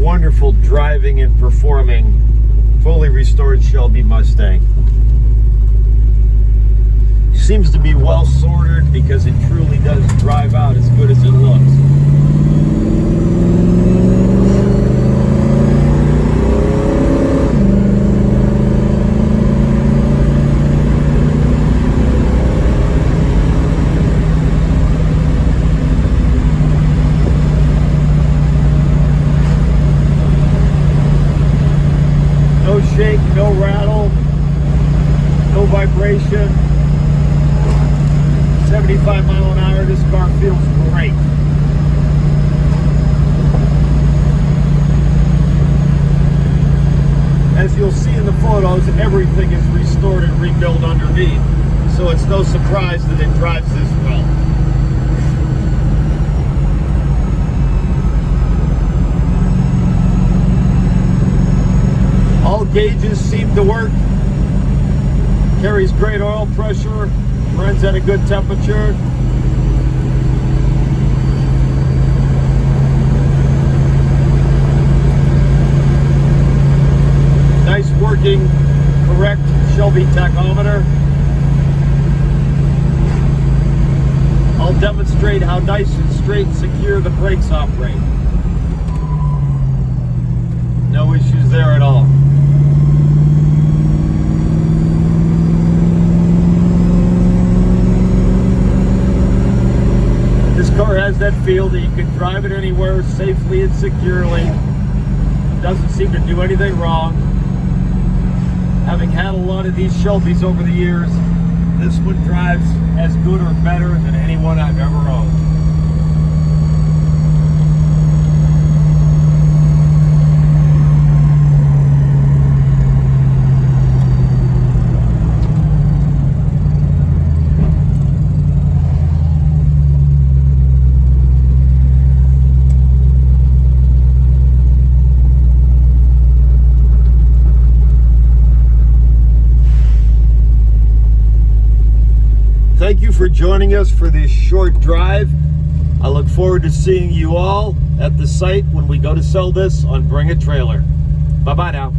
wonderful driving and performing, fully restored Shelby Mustang. Seems to be well sorted because it truly does drive out as good as it looks. No shake, no rattle, no vibration. 75 mile an hour, this car feels great. As you'll see in the photos, everything is restored and rebuilt underneath, so it's no surprise that it drives this well. All gauges seem to work. Carries great oil pressure, runs at a good temperature. Nice working, correct Shelby tachometer. I'll demonstrate how nice and straight and secure the brakes operate. No issues there at all. This car has that feel that you can drive it anywhere safely and securely. Doesn't seem to do anything wrong. Having had a lot of these Shelbys over the years, this one drives as good or better than anyone I've ever owned. Thank you for joining us for this short drive. I look forward to seeing you all at the site when we go to sell this on Bring a Trailer. Bye-bye now.